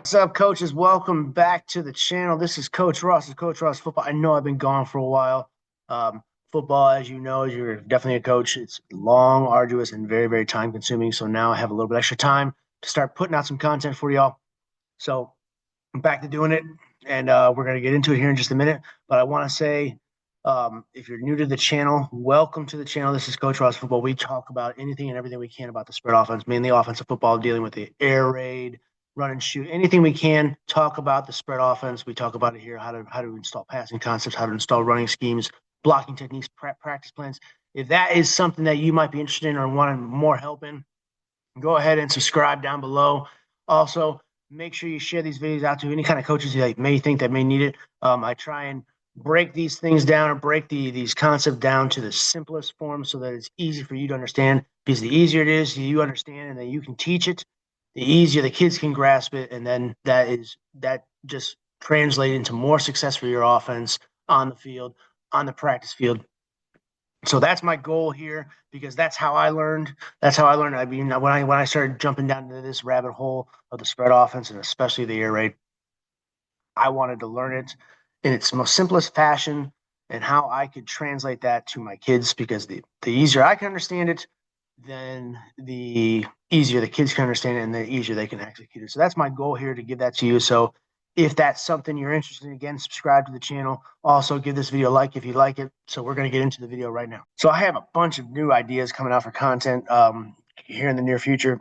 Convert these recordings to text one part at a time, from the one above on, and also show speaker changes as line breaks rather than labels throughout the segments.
What's up, coaches? Welcome back to the channel. This is Coach Ross. This is Coach Ross Football. I know I've been gone for a while. Football, as you know, you're definitely a coach. It's long, arduous, and very, very time consuming. So now I have a little bit extra time to start putting out some content for y'all. So I'm back to doing it, and we're going to get into it here in just a minute. But I want to say, if you're new to the channel, welcome to the channel. This is Coach Ross Football. We talk about anything and everything we can about the spread offense, mainly offensive football, dealing with the air raid, run and shoot, anything we can talk about the spread offense. We talk about it here, how to install passing concepts, how to install running schemes, blocking techniques, practice plans. If that is something that you might be interested in or want more help in, go ahead and subscribe down below. Also, make sure you share these videos out to any kind of coaches you may think that may need it. I try and break these things down or break these concepts down to the simplest form so that it's easy for you to understand. Because the easier it is, you understand, and then you can teach it, the easier the kids can grasp it, and then that just translates into more success for your offense on the field, on the practice field. So that's my goal here because that's how I learned. That's how I learned. I mean, when I started jumping down into this rabbit hole of the spread offense and especially the air raid, I wanted to learn it in its most simplest fashion and how I could translate that to my kids because the easier I can understand it, then the easier the kids can understand it and the easier they can execute it. So that's my goal here to give that to you. So if that's something you're interested in, again, subscribe to the channel. Also, give this video a like if you like it. So we're going to get into the video right now. So I have a bunch of new ideas coming out for content here in the near future.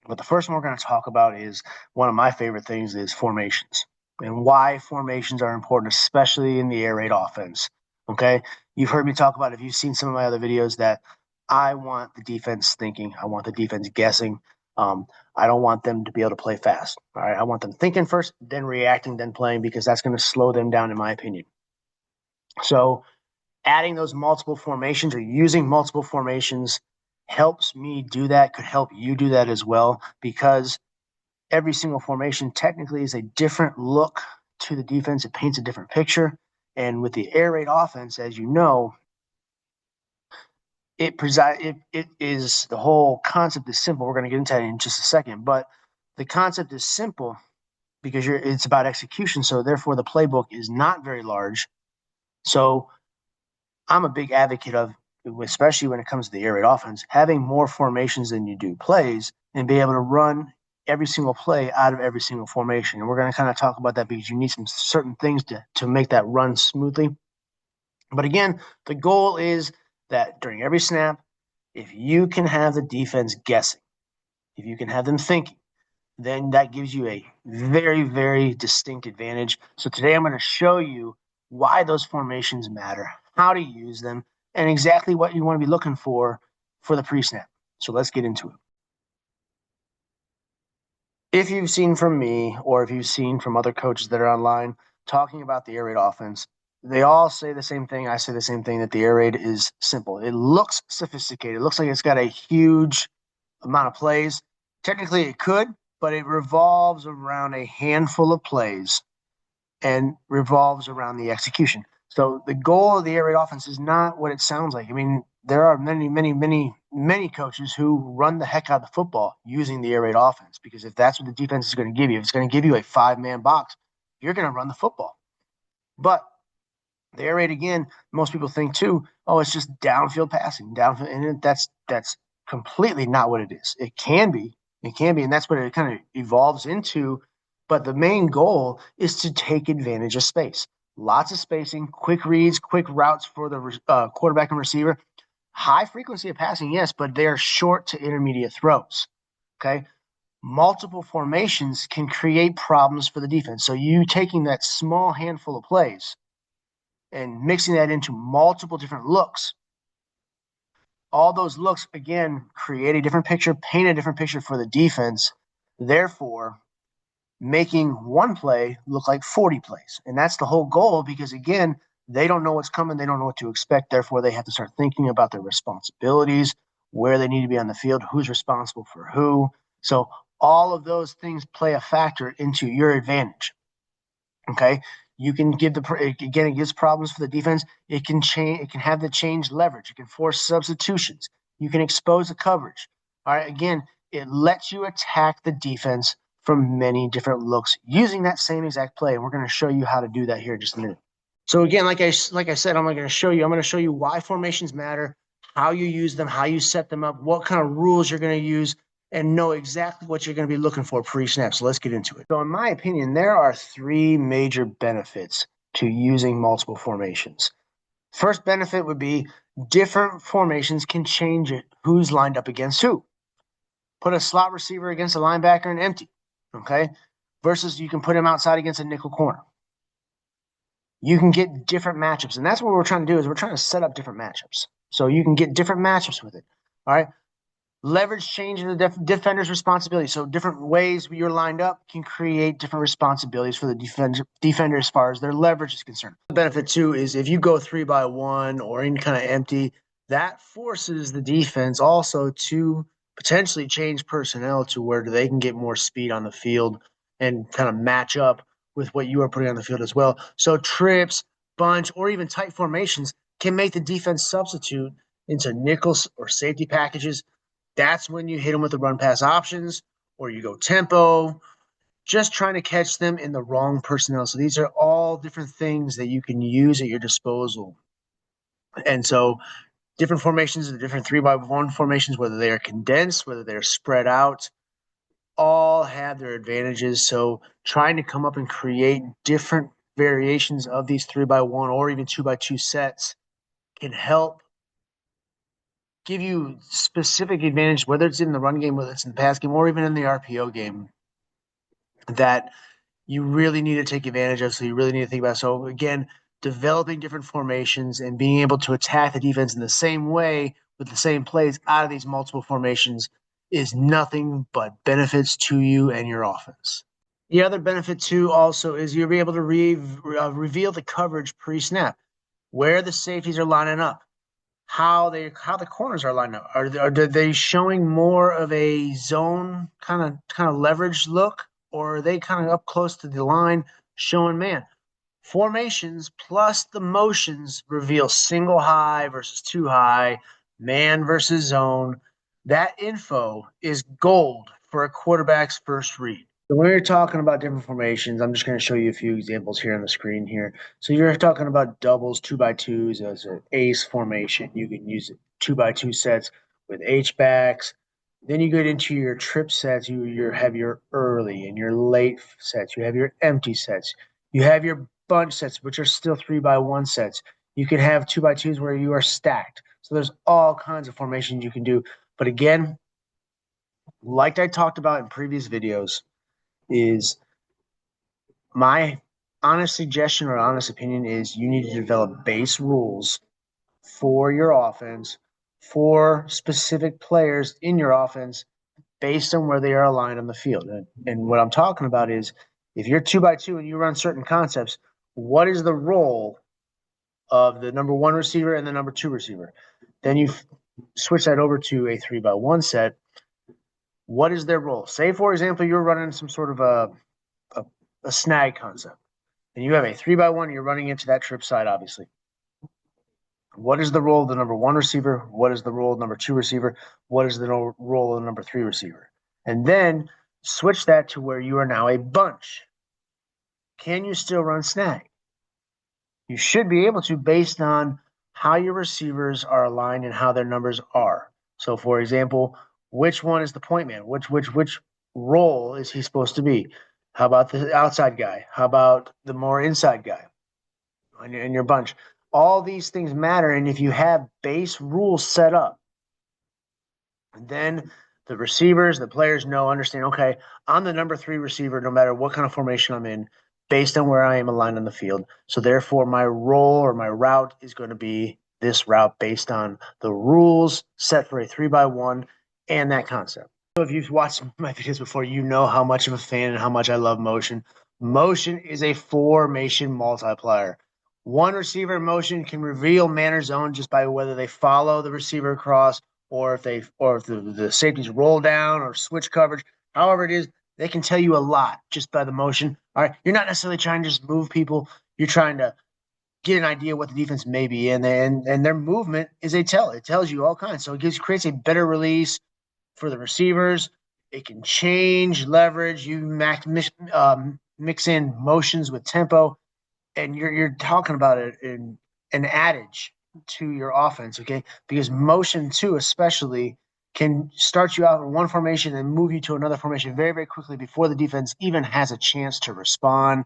But the first one we're going to talk about is one of my favorite things is formations and why formations are important, especially in the air raid offense. Okay. You've heard me talk about, if you've seen some of my other videos, that I want the defense thinking. I want the defense guessing. I don't want them to be able to play fast. All right. I want them thinking first, then reacting, then playing, because that's going to slow them down, in my opinion. So adding those multiple formations or using multiple formations helps me do that, could help you do that as well, because every single formation technically is a different look to the defense. It paints a different picture. And with the air raid offense, as you know, it is the whole concept is simple. We're going to get into that in just a second, but the concept is simple because it's about execution. So therefore, the playbook is not very large. So I'm a big advocate of, especially when it comes to the air raid offense, having more formations than you do plays and be able to run every single play out of every single formation. And we're going to kind of talk about that because you need some certain things to make that run smoothly. But again, the goal is that during every snap, if you can have the defense guessing, if you can have them thinking, then that gives you a very, very distinct advantage. So today I'm going to show you why those formations matter, how to use them, and exactly what you want to be looking for the pre-snap. So let's get into it. If you've seen from me or if you've seen from other coaches that are online talking about the air raid offense, they all say the same thing. I say the same thing, that the air raid is simple. It looks sophisticated. It looks like it's got a huge amount of plays. Technically, it could, but it revolves around a handful of plays and revolves around the execution. So the goal of the air raid offense is not what it sounds like. I mean, there are many, many, many, many coaches who run the heck out of the football using the air raid offense, because if that's what the defense is going to give you, if it's going to give you a 5-man box, you're going to run the football. But the air raid, again, most people think too, oh, it's just downfield passing, and that's completely not what it is. It can be, and that's what it kind of evolves into. But the main goal is to take advantage of space. Lots of spacing, quick reads, quick routes for the quarterback and receiver. High frequency of passing, yes, but they are short to intermediate throws. Okay. Multiple formations can create problems for the defense. So you taking that small handful of plays and mixing that into multiple different looks, all those looks, again, create a different picture, paint a different picture for the defense, therefore making one play look like 40 plays. And that's the whole goal, because, again, they don't know what's coming. They don't know what to expect. Therefore, they have to start thinking about their responsibilities, where they need to be on the field, who's responsible for who. So all of those things play a factor into your advantage. Okay. You can give again, it gives problems for the defense. It can change, it can have the change leverage. It can force substitutions. You can expose the coverage. All right. Again, it lets you attack the defense from many different looks using that same exact play. And we're going to show you how to do that here in just a minute. So again, like I said, I'm going to show you why formations matter, how you use them, how you set them up, what kind of rules you're going to use, and know exactly what you're going to be looking for pre-snap. So let's get into it. So in my opinion, there are three major benefits to using multiple formations. First benefit would be different formations can change it, who's lined up against who. Put a slot receiver against a linebacker and empty, okay? Versus you can put him outside against a nickel corner. You can get different matchups. And that's what we're trying to do is we're trying to set up different matchups. So you can get different matchups with it. All right. Leverage change in the defender's responsibility. So different ways you're lined up can create different responsibilities for the defender as far as their leverage is concerned. The benefit too is if you go 3-by-1 or any kind of empty, that forces the defense also to potentially change personnel to where they can get more speed on the field and kind of match up with what you are putting on the field as well. So trips, bunch, or even tight formations can make the defense substitute into nickels or safety packages. That's when you hit them with the run pass options or you go tempo, just trying to catch them in the wrong personnel. So these are all different things that you can use at your disposal. And so different formations, the different 3-by-1 formations, whether they are condensed, whether they're spread out, all have their advantages. So trying to come up and create different variations of these 3-by-1 or even 2-by-2 sets can help give you specific advantage, whether it's in the run game, whether it's in the pass game, or even in the RPO game, that you really need to take advantage of. So you really need to think about. So again, developing different formations and being able to attack the defense in the same way with the same plays out of these multiple formations is nothing but benefits to you and your offense. The other benefit too also is you'll be able to reveal the coverage pre-snap, where the safeties are lining up, how the corners are lined up. Are they showing more of a zone kind of leverage look, or are they kind of up close to the line showing man? Formations plus the motions reveal single high versus two high, man versus zone. That info is gold for a quarterback's first read. So when you're talking about different formations, I'm just going to show you a few examples here on the screen here. So you're talking about doubles, 2-by-2s as an ace formation. You can use it 2-by-2 sets with H-backs. Then you get into your trip sets. You have your early and your late sets. You have your empty sets. You have your bunch sets, which are still 3-by-1 sets. You can have 2-by-2s where you are stacked. So there's all kinds of formations you can do. But again, like I talked about in previous videos, is my honest suggestion or honest opinion is you need to develop base rules for your offense, for specific players in your offense based on where they are aligned on the field. And what I'm talking about is if you're 2-by-2 and you run certain concepts, what is the role of the number 1 receiver and the number 2 receiver? Then you switch that over to a 3-by-1 set. What is their role? Say, for example, you're running some sort of a snag concept, and you have a 3-by-1, you're running into that trip side, obviously. What is the role of the number 1 receiver? What is the role of number 2 receiver? What is the role of the number 3 receiver? And then switch that to where you are now a bunch. Can you still run snag? You should be able to based on how your receivers are aligned and how their numbers are. So, for example, which one is the point man? Which role is he supposed to be? How about the outside guy? How about the more inside guy in your bunch? All these things matter. And if you have base rules set up, then the receivers, the players understand, okay, I'm the number 3 receiver no matter what kind of formation I'm in based on where I am aligned on the field. So therefore, my role or my route is going to be this route based on the rules set for a 3-by-1 and that concept. So if you've watched my videos before, you know how much of a fan and how much I love motion. Motion is a formation multiplier. One receiver in motion can reveal man or zone just by whether they follow the receiver across or if the safeties roll down or switch coverage. However it is, they can tell you a lot just by the motion. All right, you're not necessarily trying to just move people. You're trying to get an idea what the defense may be in, and their movement is a tell. It tells you all kinds. So it creates a better release for the receivers. It can change leverage. You mix in motions with tempo, and you're talking about it in an adage to your offense, okay? Because motion too, especially, can start you out in one formation and move you to another formation very, very quickly before the defense even has a chance to respond.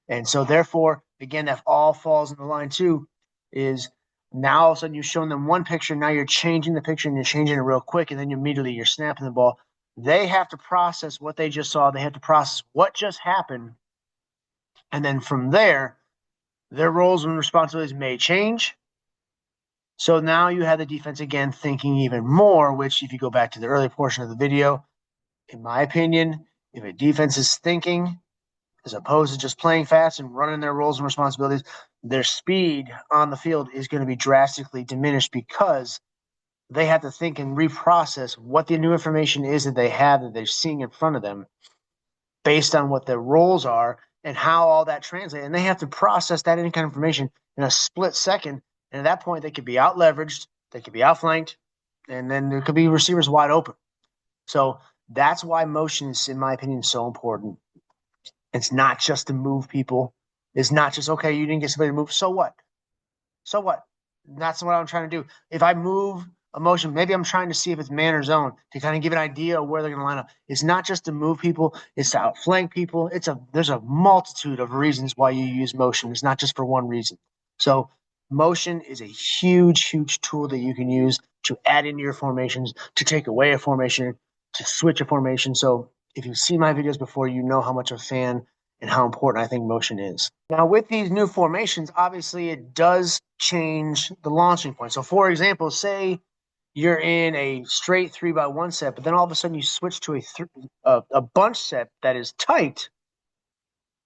And so, therefore, again, that all falls in the line too. Is now all of a sudden you've shown them one picture, now you're changing the picture and you're changing it real quick, and then immediately you're snapping the ball. They have to process what they just saw. They have to process what just happened, and then from there, their roles and responsibilities may change. So now you have the defense again thinking even more, which, if you go back to the early portion of the video, in my opinion, if a defense is thinking as opposed to just playing fast and running their roles and responsibilities, their speed on the field is going to be drastically diminished because they have to think and reprocess what the new information is that they have that they're seeing in front of them based on what their roles are and how all that translates. And they have to process that any kind of information in a split second. And at that point, they could be out leveraged, they could be outflanked, and then there could be receivers wide open. So that's why motion is, in my opinion, so important. It's not just to move people. It's not just, okay, you didn't get somebody to move. So what? So what? That's what I'm trying to do. If I move a motion, maybe I'm trying to see if it's man or zone to kind of give an idea of where they're going to line up. It's not just to move people, it's to outflank people. There's a multitude of reasons why you use motion. It's not just for one reason. So motion is a huge, huge tool that you can use to add into your formations, to take away a formation, to switch a formation. So if you've seen my videos before, you know how much of a fan and how important I think motion is. Now, with these new formations, obviously it does change the launching point. So, for example, say you're in a straight 3x1 set, but then all of a sudden you switch to a bunch set that is tight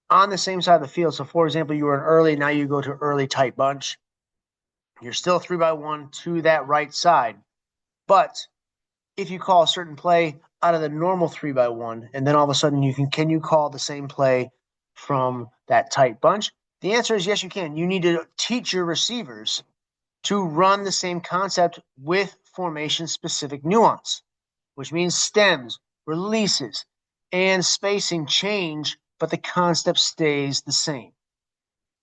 on the same side of the field. So, for example, you were an early, now you go to early tight bunch. You're still 3x1 to that right side, but if you call a certain play out of the normal 3x1, and then all of a sudden can you call the same play from that tight bunch? The answer is yes, you can. You need to teach your receivers to run the same concept with formation specific nuance, which means stems, releases, and spacing change, but the concept stays the same.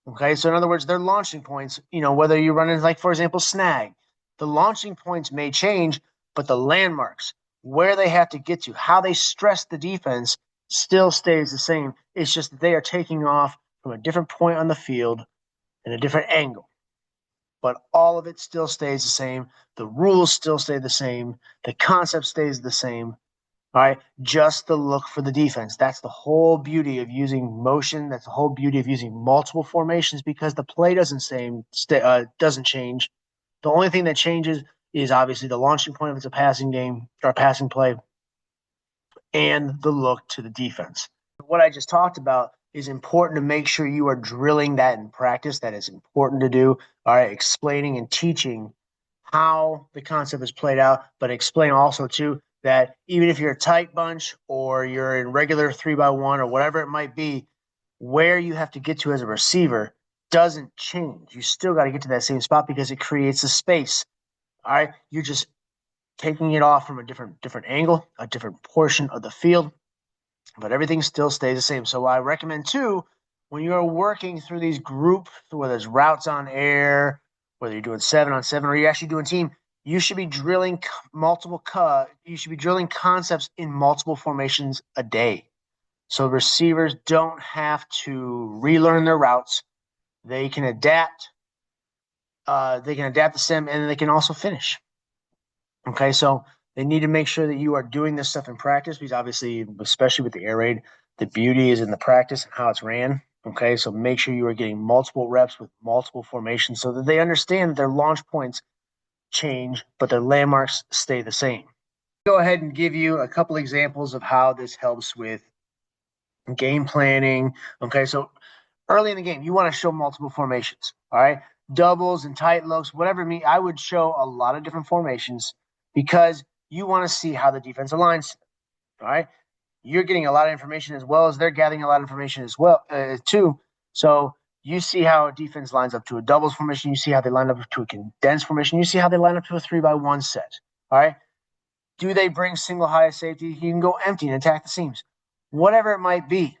Okay, so in other words, their launching points, whether you're running, like, for example, snag, the launching points may change, but the landmarks, where they have to get to, how they stress the defense still stays the same. It's just that they are taking off from a different point on the field and a different angle. But all of it still stays the same. The rules still stay the same. The concept stays the same. All right, just the look for the defense. That's the whole beauty of using motion. That's the whole beauty of using multiple formations, because the play doesn't change. The only thing that changes is obviously the launching point if it's a passing game or a passing play, and the look to the defense. What I just talked about is important to make sure you are drilling that in practice. That is important to do. All right, explaining and teaching how the concept is played out, but explain also too that even if you're a tight bunch or you're in regular 3x1 or whatever it might be, where you have to get to as a receiver doesn't change. You still got to get to that same spot because it creates a space. All right, you're just taking it off from a different angle, a different portion of the field, but everything still stays the same. So I recommend too, when you're working through these group, whether it's routes on air, whether you're doing 7-on-7 or you're actually doing team, you should be drilling you should be drilling concepts in multiple formations a day. So receivers don't have to relearn their routes. They can adapt. They can adapt the stem, and they can also finish. Okay, so they need to make sure that you are doing this stuff in practice, because obviously, especially with the air raid, the beauty is in the practice and how it's ran. Okay, so make sure you are getting multiple reps with multiple formations so that they understand that their launch points change, but their landmarks stay the same. Go ahead and give you a couple examples of how this helps with game planning. Okay, so early in the game, you want to show multiple formations. All right, doubles and tight looks, whatever me. I would show a lot of different formations because you want to see how the defense aligns. All right, you're getting a lot of information as well as they're gathering a lot of information as well too. So you see how a defense lines up to a doubles formation. You see how they line up to a condensed formation. You see how they line up to a 3x1 set. All right. Do they bring single highest safety? You can go empty and attack the seams. Whatever it might be.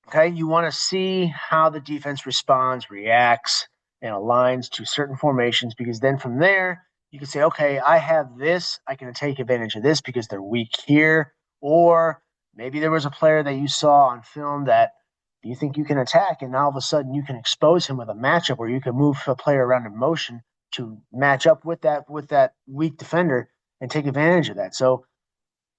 Okay, you want to see how the defense responds, reacts, and aligns to certain formations because then from there you can say, okay, I have this, I can take advantage of this because they're weak here, or maybe there was a player that you saw on film that you think you can attack, and all of a sudden you can expose him with a matchup where you can move a player around in motion to match up with that weak defender and take advantage of that. So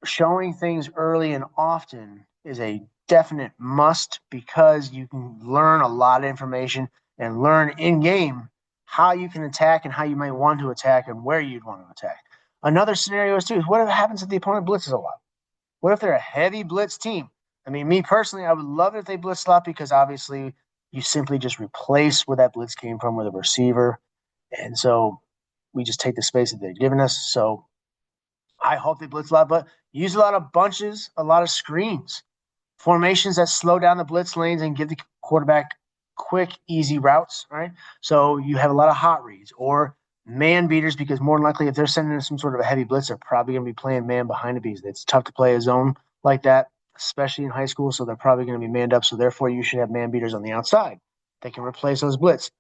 showing things early and often is a definite must because you can learn a lot of information and learn in game how you can attack and how you might want to attack and where you'd want to attack. Another scenario is too, what happens if the opponent blitzes a lot? What if they're a heavy blitz team? I mean, me personally, I would love it if they blitz a lot because obviously you simply just replace where that blitz came from with a receiver. And so we just take the space that they're giving us. So I hope they blitz a lot, but use a lot of bunches, a lot of screens, formations that slow down the blitz lanes and give the quarterback quick, easy routes. Right. So you have a lot of hot reads or man beaters because more than likely, if they're sending some sort of a heavy blitz, they're probably going to be playing man behind the bees. It's tough to play a zone like that, especially in high school. So they're probably going to be manned up. So therefore, you should have man beaters on the outside that can replace those blitz.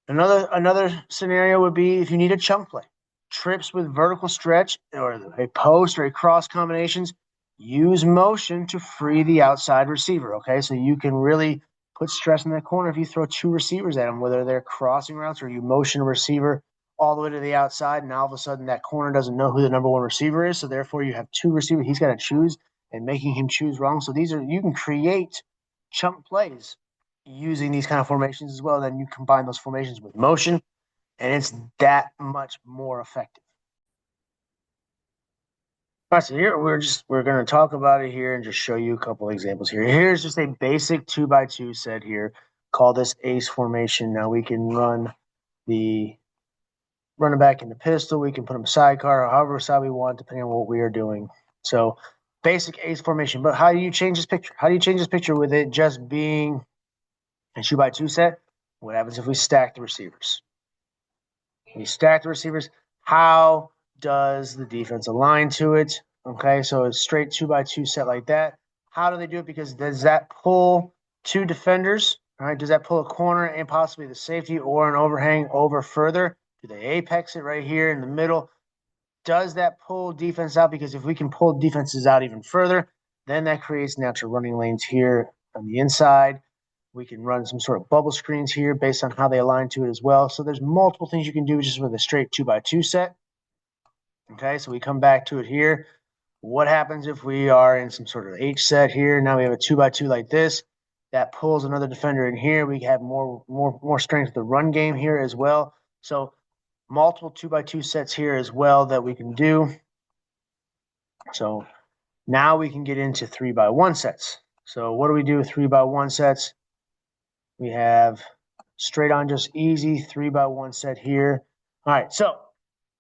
Another scenario would be if you need a chunk play, trips with vertical stretch or a post or a cross combinations. Use motion to free the outside receiver. Okay, so you can really put stress in that corner if you throw two receivers at them, whether they're crossing routes or you motion a receiver all the way to the outside, and all of a sudden that corner doesn't know who the number one receiver is. So therefore, you have two receivers. He's got to choose, and making him choose wrong. So these are you can create chunk plays using these kind of formations as well. Then you combine those formations with motion, and it's that much more effective. All right, so here we're going to talk about it here and just show you a couple of examples here. Here's just a basic 2x2 set here. Call this ace formation. Now we can run the running back in the pistol. We can put him sidecar or however side we want, depending on what we are doing. So basic ace formation. But how do you change this picture? How do you change this picture with it just being a 2x2 set? What happens if we stack the receivers? We stack the receivers. How does the defense align to it? Okay, so a straight 2x2 set like that. How do they do it? Because does that pull two defenders? All right, does that pull a corner and possibly the safety or an overhang over further? Do they apex it right here in the middle? Does that pull defense out? Because if we can pull defenses out even further, then that creates natural running lanes here on the inside. We can run some sort of bubble screens here based on how they align to it as well. So there's multiple things you can do just with a straight 2x2 set. Okay, so we come back to it here. What happens if we are in some sort of H set here? Now we have a 2x2 like this. That pulls another defender in here. We have more strength of the run game here as well. So multiple 2x2 sets here as well that we can do. So now we can get into 3x1 sets. So what do we do with 3x1 sets? We have straight on just easy 3x1 set here. All right, so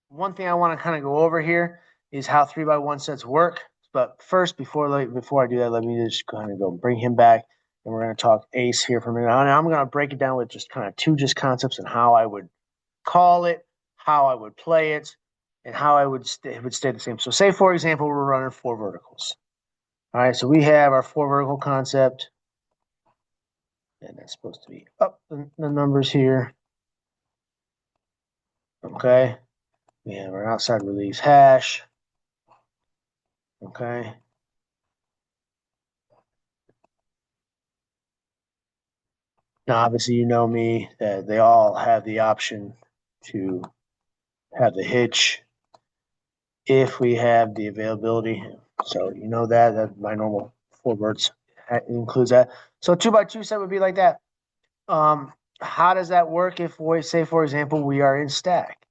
one thing I want to kind of go over here is how 3x1 sets work. But first, before I do that, let me just kind of go bring him back, and we're going to talk ace here for a minute. And I'm going to break it down with just kind of two just concepts and how I would call it, how I would play it, and how it would stay the same. So say, for example, we're running four verticals. All right, so we have our four vertical concept, and that's supposed to be up the numbers here. Okay, we have our outside release hash. Okay. Now, obviously, you know me that they all have the option to have the hitch if we have the availability. So you know that my normal four words includes that. So 2x2 set would be like that. How does that work if we say, for example, we are in stack?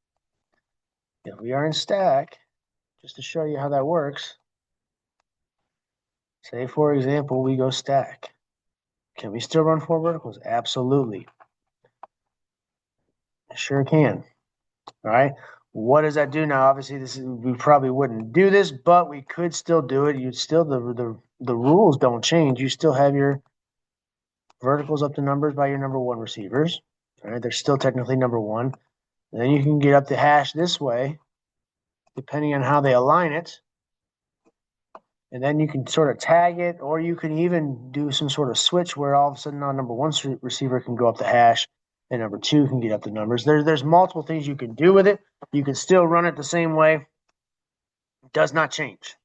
If we are in stack, just to show you how that works, say, for example, we go stack. Can we still run four verticals? Absolutely. Sure can. All right. What does that do now? Obviously, we probably wouldn't do this, but we could still do it. You'd still the rules don't change. You still have your verticals up to numbers by your number one receivers. All right, they're still technically number one. And then you can get up the hash this way. depending on how they align it. And then you can sort of tag it, or you can even do some sort of switch where all of a sudden now number one receiver can go up the hash and number two can get up the numbers. There's multiple things you can do with it. You can still run it the same way. It does not change.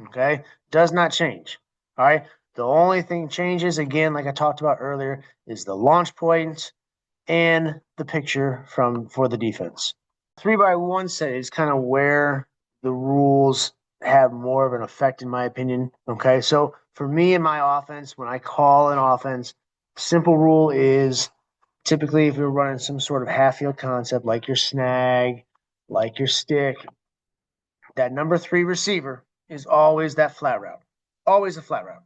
Okay? Does not change. All right? The only thing changes, again, like I talked about earlier, is the launch point and the picture for the defense. 3x1 set is kind of where the rules have more of an effect, in my opinion. Okay, so for me in my offense, when I call an offense, simple rule is typically if you're running some sort of half field concept like your snag, like your stick, that number three receiver is always that flat route, always a flat route.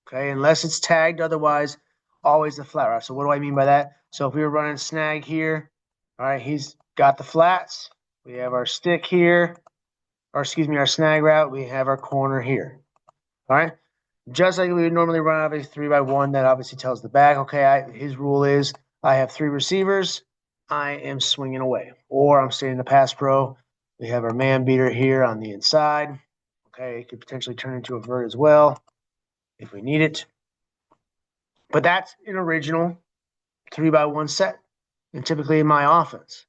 Okay, unless it's tagged, otherwise, always the flat route. So what do I mean by that? So if we were running snag here, all right, he's got the flats. We have our stick here, or excuse me, our snag route. We have our corner here. All right, just like we would normally run out of a 3x1, that obviously tells the back, okay, his rule is I have three receivers. I am swinging away, or I'm staying in the pass pro. We have our man beater here on the inside. Okay, it could potentially turn into a vert as well if we need it. But that's an original 3x1 set. And typically in my offense,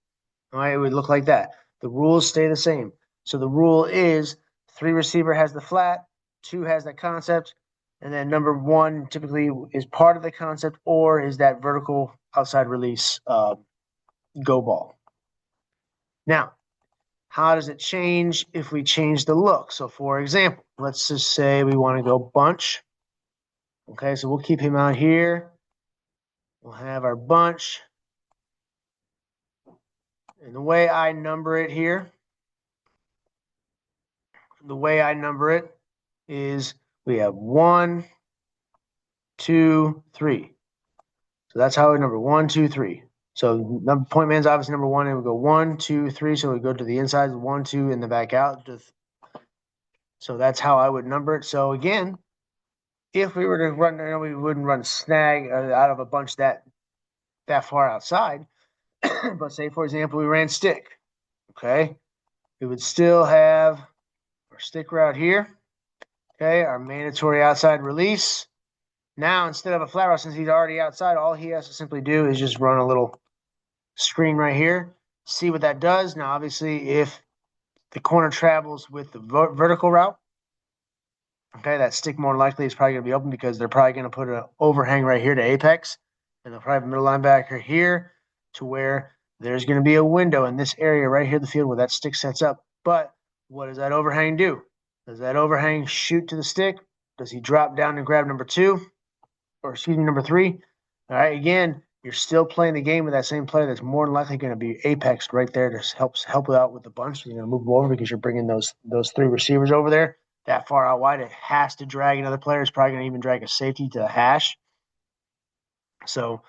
all right, it would look like that. The rules stay the same. So the rule is three receiver has the flat, two has that concept, and then number one typically is part of the concept or is that vertical outside release go ball. Now, how does it change if we change the look? So for example, let's just say we want to go bunch. Okay, so we'll keep him out here. We'll have our bunch. And the way I number it here, is we have 1, 2, 3. So that's how we number 1, 2, 3. So number point man's obviously number one, and we go 1, 2, 3. So we go to the inside, 1, 2, and the back out. So that's how I would number it. So again, if we were to run, we wouldn't run snag out of a bunch that far outside. But say, for example, we ran stick. Okay, we would still have our stick route here. Okay, our mandatory outside release. Now, instead of a flat route, since he's already outside, all he has to simply do is just run a little screen right here. See what that does. Now, obviously, if the corner travels with the vertical route, okay, that stick more likely is probably going to be open because they're probably going to put an overhang right here to apex, and they'll probably have a middle linebacker here to where there's going to be a window in this area right here in the field where that stick sets up. But what does that overhang do? Does that overhang shoot to the stick? Does he drop down and grab number two? Or excuse me, number three? All right, again, you're still playing the game with that same player that's more than likely going to be apexed right there to help out with the bunch. You're going to move them over because you're bringing those three receivers over there that far out wide. It has to drag another player. It's probably going to even drag a safety to the hash. So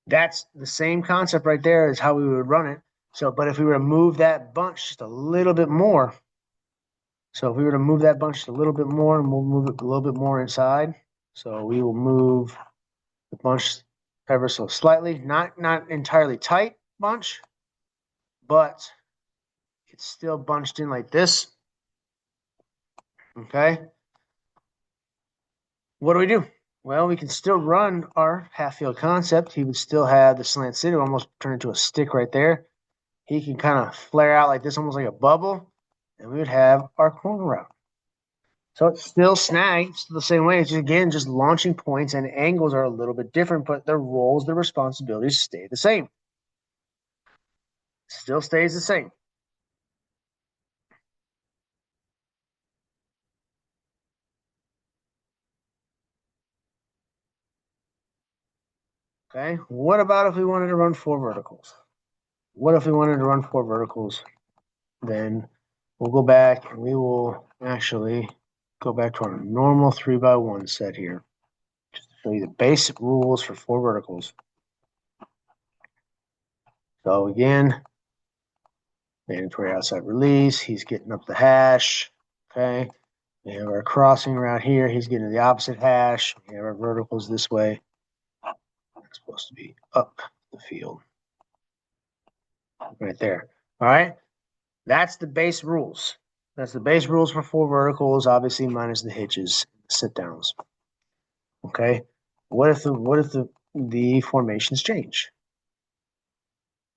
that's the same concept right there is how we would run it. So, but if we were to move that bunch just a little bit more, so if we were to move that bunch a little bit more, and we'll move it a little bit more inside. So we will move the bunch ever so slightly, not entirely tight bunch, but it's still bunched in like this. Okay. What do we do? Well, we can still run our half field concept. He would still have the slant sit, almost turn into a stick right there. He can kind of flare out like this, almost like a bubble, and we would have our corner route. So it's still snag, still the same way. It's just, again, just launching points and angles are a little bit different, but the roles, the responsibilities stay the same. Still stays the same. Okay. What about if we wanted to run 4 verticals? What if we wanted to run 4 verticals? Then we'll go back and we will actually go back to our normal 3x1 set here. Just to show you the basic rules for 4 verticals. So again, mandatory outside release. He's getting up the hash. Okay. We have our crossing route here. He's getting to the opposite hash. We have our verticals this way. It's supposed to be up the field. Right there. All right. That's the base rules. That's the base rules for four verticals, obviously minus the hitches, sit downs. Okay. What if the formations change?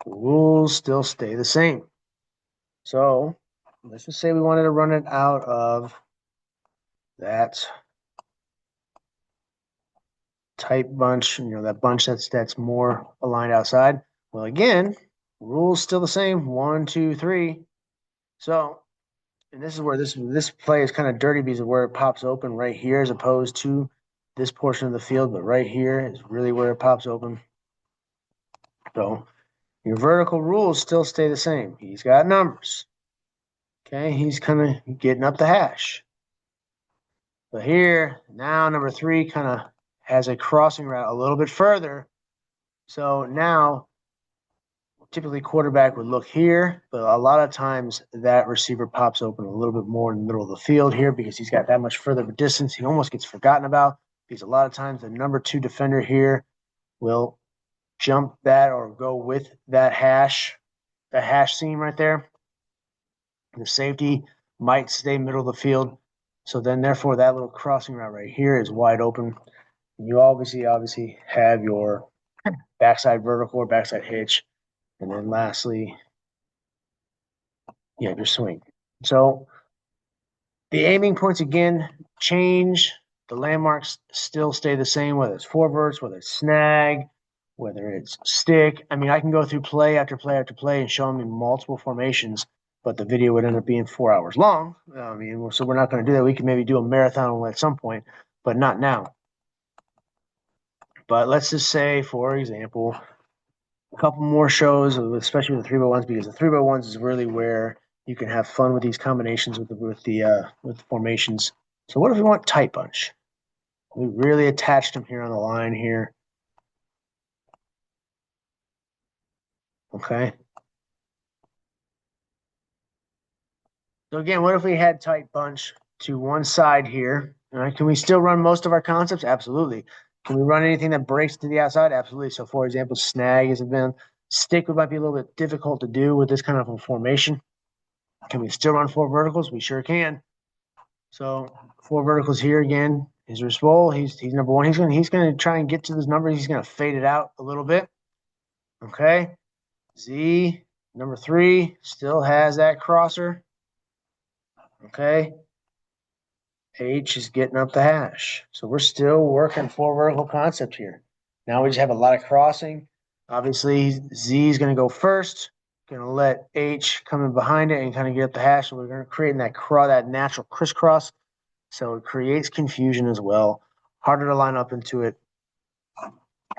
The rules still stay the same. So let's just say we wanted to run it out of that tight bunch, that bunch that's more aligned outside. Well, again, rules still the same. 1, 2, 3. So, and this is where this play is kind of dirty because of where it pops open right here, as opposed to this portion of the field. But right here is really where it pops open. So your vertical rules still stay the same. He's got numbers. Okay, he's kind of getting up the hash. But here, now number 3 kind of has a crossing route a little bit further. So now, typically quarterback would look here, but a lot of times that receiver pops open a little bit more in the middle of the field here because he's got that much further of a distance. He almost gets forgotten about because a lot of times the number 2 defender here will jump that or go with that hash seam right there. The safety might stay middle of the field. So then, therefore, that little crossing route right here is wide open. You obviously have your backside vertical or backside hitch. And then lastly, you have your swing. So the aiming points again change. The landmarks still stay the same, whether it's four verts, whether it's snag, whether it's stick. I mean, I can go through play after play after play and show them in multiple formations, but the video would end up being 4 hours long. I mean, so we're not going to do that. We can maybe do a marathon at some point, but not now. But let's just say, for example, a couple more shows, especially with the 3x1s, because the 3x1s is really where you can have fun with these combinations with the formations. So what if we want tight bunch? We really attached them here on the line here. Okay. So again, what if we had tight bunch to one side here? All right. Can we still run most of our concepts? Absolutely. Can we run anything that breaks to the outside? Absolutely. So for example, snag has been stick might be a little bit difficult to do with this kind of a formation. Can we still run four verticals? We sure can. So four verticals here again. His roll. He's number 1. He's gonna try and get to those numbers. He's gonna fade it out a little bit. Okay. Z number 3 still has that crosser. Okay. H is getting up the hash. So we're still working four vertical concept here. Now we just have a lot of crossing. Obviously, Z is going to go first. Going to let H come in behind it and kind of get up the hash. So we're going to create that natural crisscross. So it creates confusion as well. Harder to line up into it.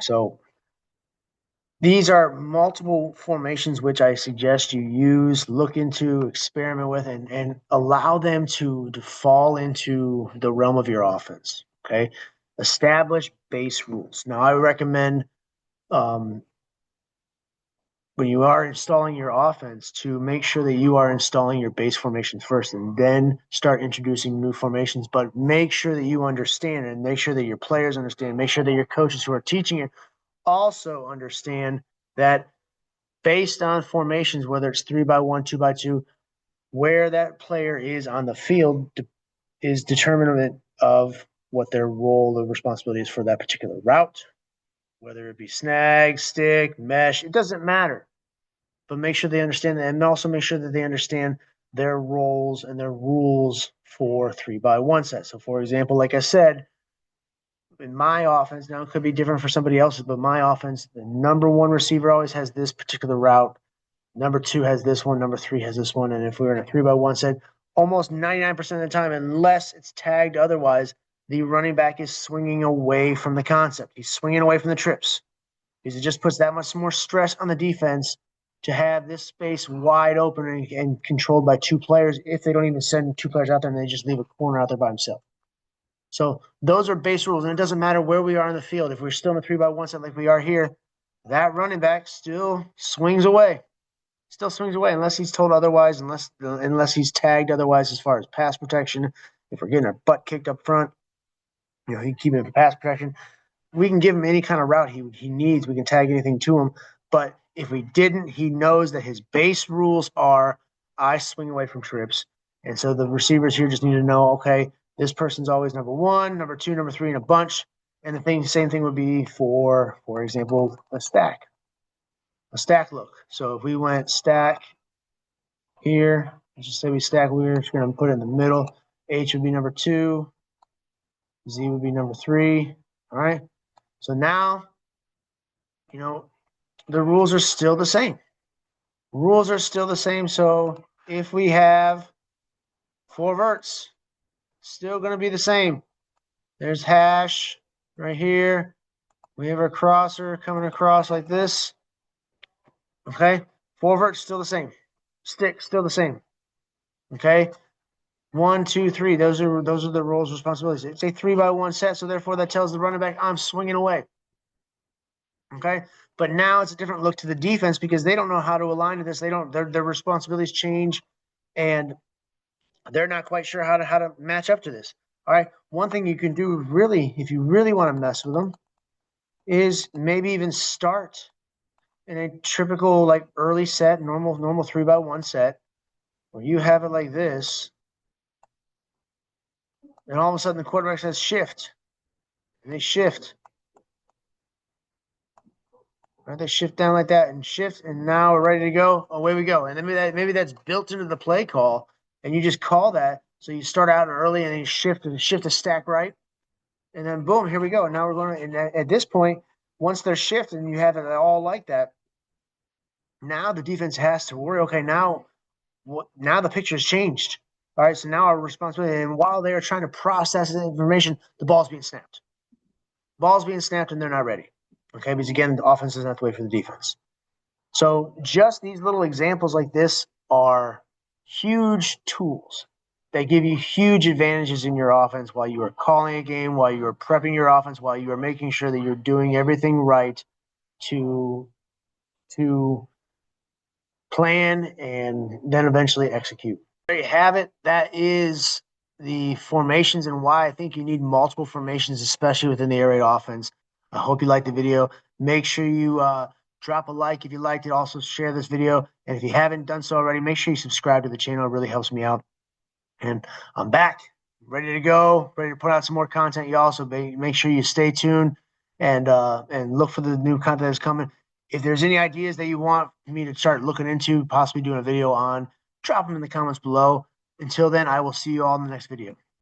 So these are multiple formations which I suggest you use, look into, experiment with, and allow them to fall into the realm of your offense. Okay. Establish base rules. Now, I recommend when you are installing your offense to make sure that you are installing your base formations first and then start introducing new formations. But make sure that you understand and make sure that your players understand, make sure that your coaches who are teaching it also understand that based on formations, whether it's 3x1, 2x2, where that player is on the field is determinant of what their role or responsibility is for that particular route, whether it be snag, stick, mesh, it doesn't matter. But make sure they understand that, and also make sure that they understand their roles and their rules for 3x1 sets. So, for example, like I said, in my offense, now it could be different for somebody else's, but my offense, the number 1 receiver always has this particular route. Number 2 has this one. Number 3 has this one. And if we were in a 3x1 set, almost 99% of the time, unless it's tagged otherwise, the running back is swinging away from the concept. He's swinging away from the trips because it just puts that much more stress on the defense to have this space wide open and controlled by 2 players if they don't even send 2 players out there and they just leave a corner out there by himself. So those are base rules, and it doesn't matter where we are in the field. If we're still in the 3x1 set like we are here, that running back still swings away. Still swings away unless he's told otherwise, unless he's tagged otherwise as far as pass protection. If we're getting our butt kicked up front, he keep it for pass protection. We can give him any kind of route he needs. We can tag anything to him. But if we didn't, he knows that his base rules are I swing away from trips. And so the receivers here just need to know, okay, this person's always number one, number two, number three in a bunch. And same thing would be for example, a stack look. So if we went stack here, let's just say we stack, we're just going to put it in the middle. H would be number two, Z would be number three. All right. So now, the rules are still the same. Rules are still the same. So if we have four verts, still going to be the same. There's hash right here. We have our crosser coming across like this. Okay. Four verts still the same. Stick still the same. Okay. 1, 2, 3. Those are the roles responsibilities. It's a 3-by-1 set, so therefore that tells the running back I'm swinging away. Okay, but now it's a different look to the defense because they don't know how to align to this. Their responsibilities change, and they're not quite sure how to match up to this. All right, one thing you can do really, if you really want to mess with them, is maybe even start in a typical like early set, normal 3-by-1 set, where you have it like this. And all of a sudden the quarterback says shift. And they shift. Right? They shift down like that and shift, and now we're ready to go. Away we go. And then maybe that's built into the play call, and you just call that. So you start out early and then you shift a stack right. And then boom, here we go. And now we're going to, and at this point, once they're shifted and you have it all like that, now the defense has to worry, okay, now the picture has changed. All right, so now our responsibility, and while they're trying to process the information, the ball's being snapped. Ball's being snapped and they're not ready. Okay, because again, the offense doesn't have to wait for the defense. So just these little examples like this are huge tools that give you huge advantages in your offense while you are calling a game, while you are prepping your offense, while you are making sure that you're doing everything right to plan and then eventually execute. There you have it. That is the formations and why I think you need multiple formations, especially within the air raid offense. I hope you liked the video. Make sure you drop a like if you liked it. Also share this video. And if you haven't done so already, make sure you subscribe to the channel. It really helps me out. And I'm back, ready to go, ready to put out some more content. You also make sure you stay tuned and look for the new content that's coming. If there's any ideas that you want me to start looking into, possibly doing a video on, drop them in the comments below. Until then, I will see you all in the next video.